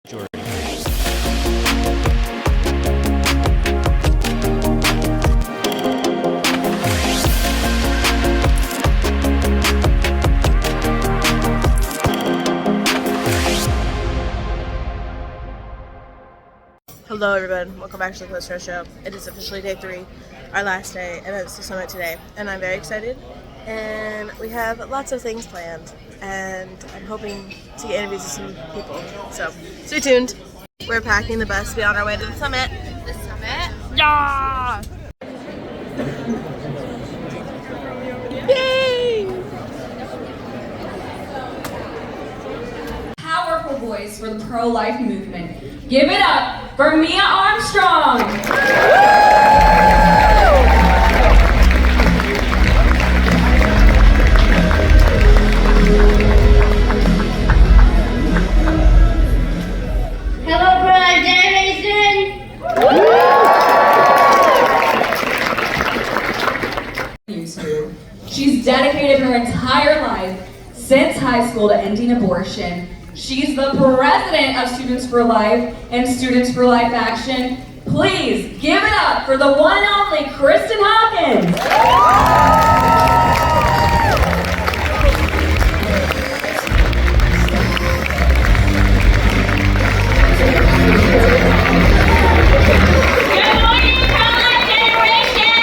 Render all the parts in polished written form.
Hello everyone, welcome back to the Post-Roe show. It is officially day 3, our last day, and it's the summit today. And I'm very excited, and we have lots of things planned, and I'm hoping to get interviews with some people. So, stay tuned. We're packing the bus to be on our way to the summit. The summit? Yeah! Yay! Powerful voice for the pro-life movement. Give it up for Mia Armstrong! Hello, pro-life generation! She's dedicated her entire life since high school to ending abortion. She's the president of Students for Life and Students for Life Action. Please give it up for the one and only Kristen Hawkins. Good morning, pro-life generation!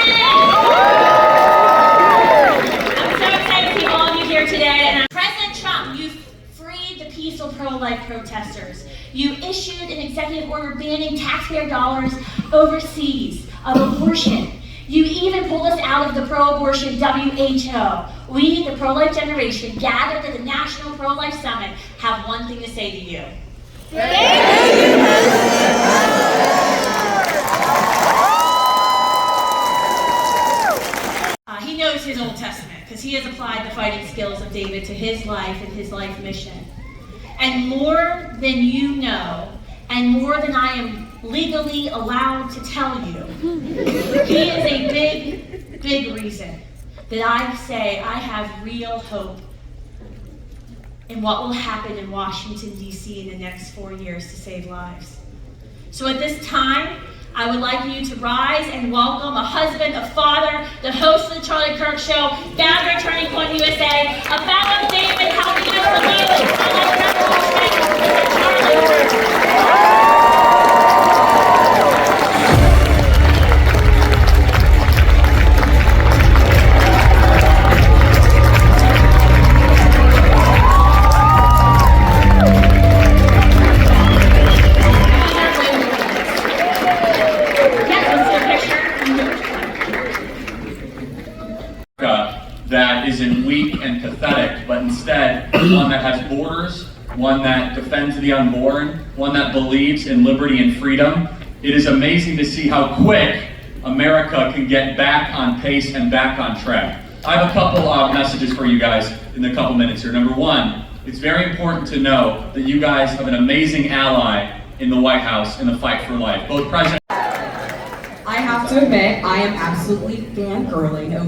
I'm so excited to see all of you here today. And President Trump, you freed the peaceful pro-life protesters. You issued an executive order banning taxpayer dollars overseas of abortion. You even pulled us out of the pro-abortion WHO. We, the pro-life generation, gathered at the National Pro-Life Summit, have one thing to say to you. He knows his Old Testament because he has applied the fighting skills of David to his life and his life mission. And more than you know, and more than I am legally allowed to tell you, he is a big, big reason that I say I have real hope in what will happen in Washington, D.C. in the next 4 years to save lives. So at this time, I would like you to rise and welcome a husband, a father, the host of the Charlie Kirk Show, founder of Turning Point USA, a fellow David helping us to lead the pro-life revolution, that isn't weak and pathetic, but instead one that has borders, one that defends the unborn, one that believes in liberty and freedom. It is amazing to see how quick America can get back on pace and back on track. I have a couple of messages for you guys in a couple minutes here. Number one, it's very important to know that you guys have an amazing ally in the White House in the fight for life. Both President I have to admit, I am absolutely fangirling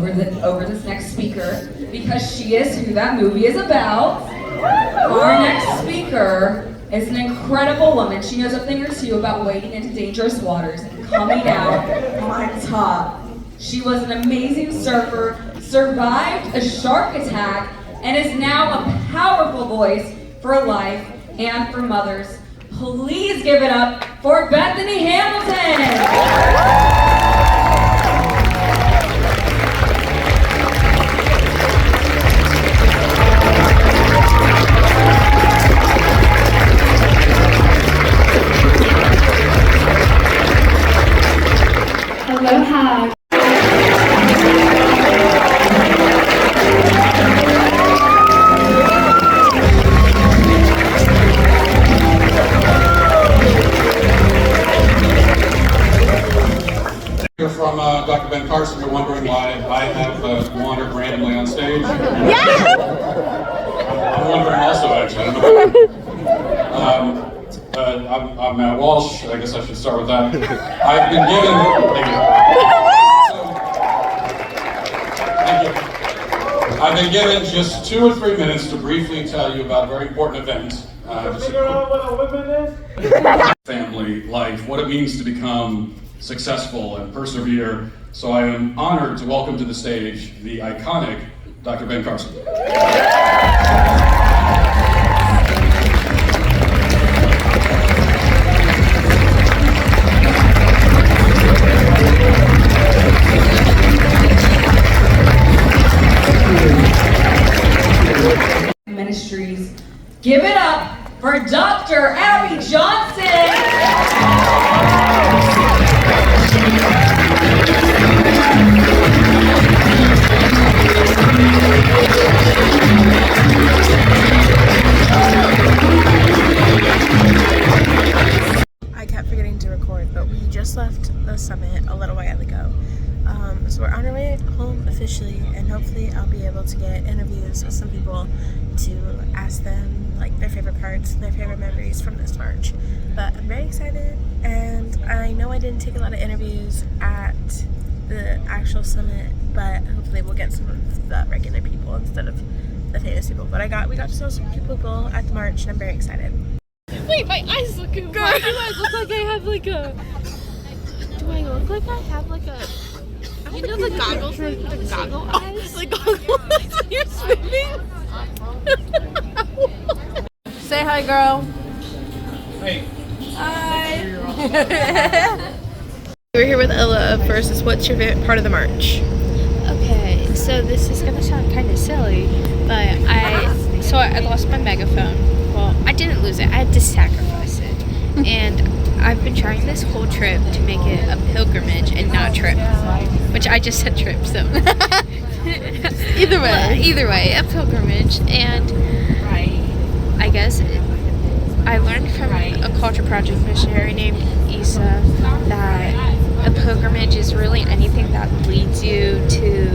over this next speaker because she is who that movie is about. Our next speaker is an incredible woman. She knows a thing or two about wading into dangerous waters and coming out on top. She was an amazing surfer, survived a shark attack, and is now a powerful voice for life and for mothers. Please give it up for Bethany Hamilton! Aloha. From Dr. Ben Carson, you're wondering why I have wandered randomly on stage. I'm wondering also, actually. I'm Matt Walsh. I guess I should start with that. I've been given. Thank you. I've been given just 2 or 3 minutes to briefly tell you about a very important event Figure out what a woman is? Family life, what it means to become successful and persevere. So I am honored to welcome to the stage the iconic Dr. Ben Carson. Ministries. Give it up for Dr. Abby Johnson. I kept forgetting to record, but we just left the summit a little while ago. So we're on our way home officially, and hopefully I'll be able to get interviews with some people to ask them like their favorite parts, their favorite memories from this march. But I'm very excited, and I know I didn't take a lot of interviews at the actual summit, but hopefully we'll get some of the regular people instead of the famous people. But we got to know some people at the march, and I'm very excited. Wait, my eyes look good. Why do I look like I have like a... Do I look like I have like a... You know the goggles, the goggle eyes? The goggle eyes when you're swimming? Say hi, girl. Hey. Hi. We're here with Ella. First is, what's your favorite part of the march? Okay, so this is gonna sound kind of silly, but I lost my megaphone. Well, I didn't lose it. I had to sacrifice it. And I've been trying this whole trip to make it a pilgrimage and not trip. Which I just said trip, so. Either way, a pilgrimage. And I guess I learned from a culture project missionary named Isa that a pilgrimage is really anything that leads you to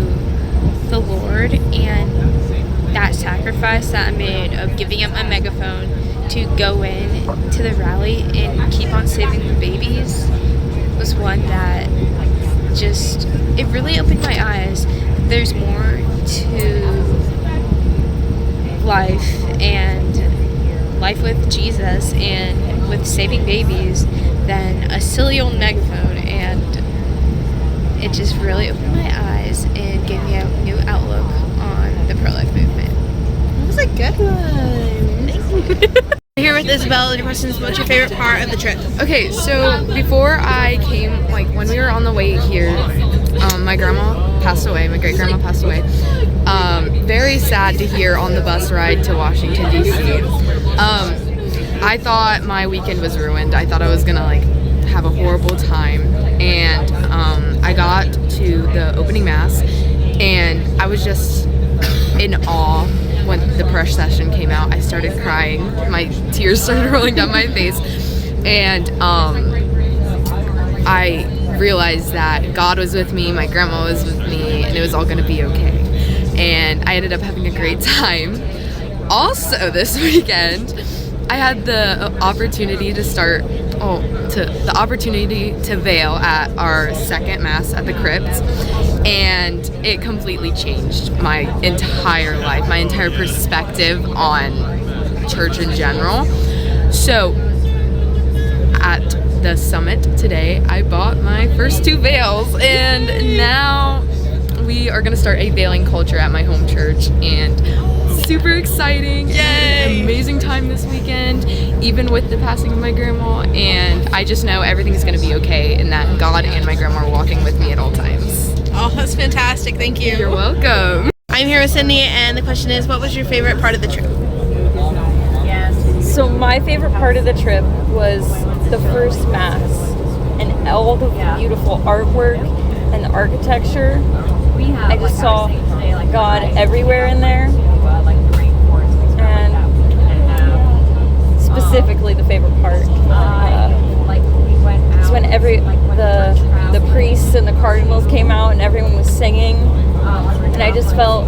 the Lord, and that sacrifice that I made of giving up my megaphone to go in to the rally and keep on saving the babies was one that just, it really opened my eyes. There's more to life and life with Jesus and with saving babies than a silly old megaphone, and it just really opened my eyes and gave me a new outlook on the pro-life movement. That was a good one. Thank you. We're here with Isabel, and your question is, what's your favorite part of the trip? Okay, so before I came, like when we were on the way here, my grandma passed away, my great grandma passed away. Very sad to hear on the bus ride to Washington, D.C. I thought my weekend was ruined. I thought I was gonna like have a horrible time, and I got to the opening mass, and I was just in awe. When the prayer session came out, I started crying. My tears started rolling down my face, and I realized that God was with me, my grandma was with me, and it was all gonna be okay. And I ended up having a great time. Also, this weekend, I had the opportunity to veil at our second mass at the crypt, and it completely changed my entire life, my entire perspective on church in general. So at the summit today, I bought my first 2 veils, and now we are going to start a veiling culture at my home church, and super exciting. Yay! Amazing time this weekend, even with the passing of my grandma, and I just know everything's going to be okay, and that God and my grandma are walking with me at all times. Oh, that's fantastic. Thank you. You're welcome. I'm here with Cindy, and the question is, what was your favorite part of the trip? So my favorite part of the trip was the first mass and all the beautiful artwork and the architecture. I just saw God everywhere in there, and specifically the favorite part is when the priests and the cardinals came out and everyone was singing, and I felt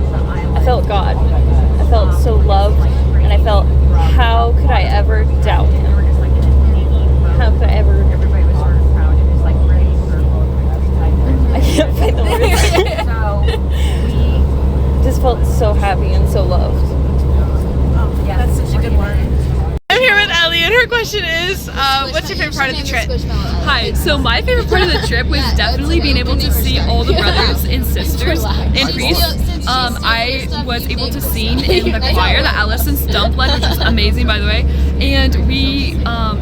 God. I felt so loved, and I felt, how could I ever doubt him? How could I ever? I can't find the words. Just felt so happy and so loved. That's such a good one. what's your favorite part of the trip? Hi, so my favorite part of the trip was definitely being able to see all the brothers and sisters and priests. I was able to sing in the choir that Allison Stump led, which was amazing, by the way. And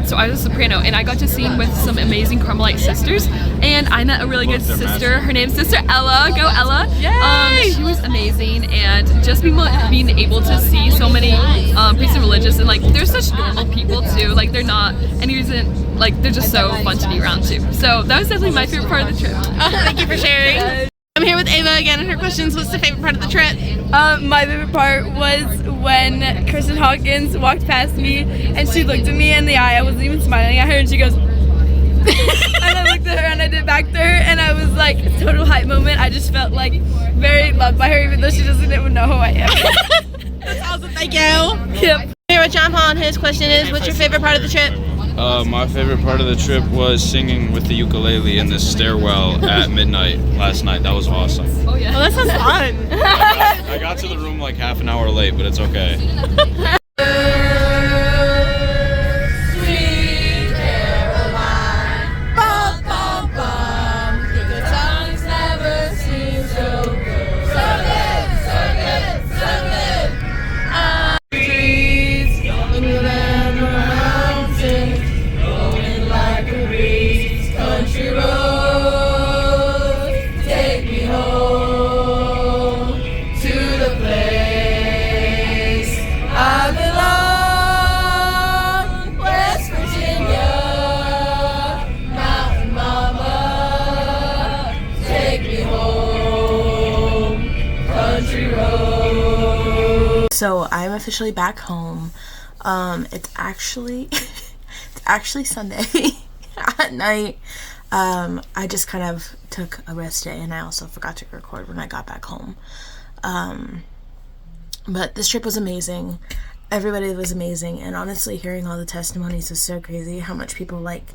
so I was a soprano, and I got to sing with some amazing Carmelite sisters. And I met a really good sister. Her name's Sister Ella. Go Ella! She was amazing, and just being able to see so many priests and religious, and like they're such normal people too. Like they're not any reason. Like they're just so fun to be around too. So that was definitely my favorite part of the trip. Thank you for sharing. I'm here with Ava again, and her questions. What's the favorite part of the trip? My favorite part was when Kristen Hawkins walked past me and she looked at me in the eye. I wasn't even smiling at her, and she goes, and I looked at her and I did back to her, and I was like, total hype moment. I just felt like very loved by her, even though she doesn't even know who I am. That's awesome. Thank you. Yep. Here with John Paul, and his question is, what's your favorite part of the trip? My favorite part of the trip was singing with the ukulele in the stairwell at midnight last night. That was awesome. Oh yeah. Well, that sounds fun. I got to the room like half an hour late, but it's okay. So I'm officially back home. It's actually Sunday at night. I just kind of took a rest day, and I also forgot to record when I got back home. But this trip was amazing. Everybody was amazing, and honestly, hearing all the testimonies was so crazy. How much people like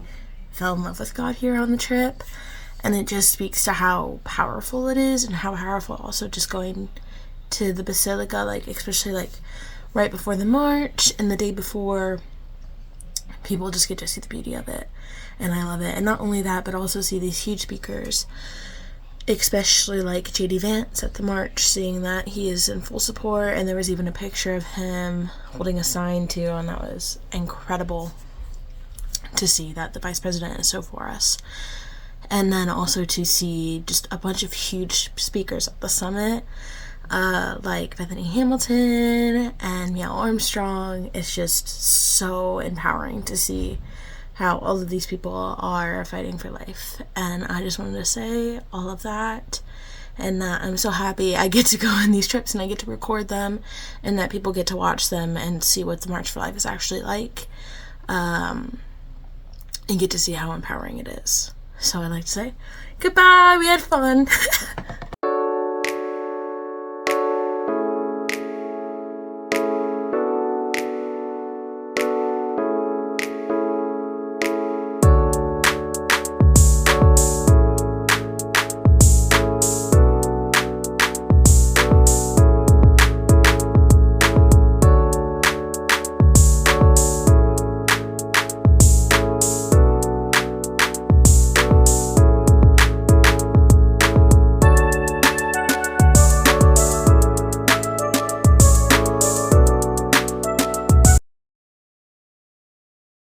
fell in love with God here on the trip, and it just speaks to how powerful it is, and how powerful also just going to the basilica, like especially like right before the march and the day before, people just get to see the beauty of it, and I love it. And not only that, but also see these huge speakers, especially like J.D. Vance at the march, seeing that he is in full support, and there was even a picture of him holding a sign too, and that was incredible to see that the vice president is so for us. And then also to see just a bunch of huge speakers at the summit, like Bethany Hamilton and Neil Armstrong. It's just so empowering to see how all of these people are fighting for life, and I just wanted to say all of that, and that I'm so happy I get to go on these trips and I get to record them, and that people get to watch them and see what the March for Life is actually like, and get to see how empowering it is. So I'd like to say goodbye, we had fun.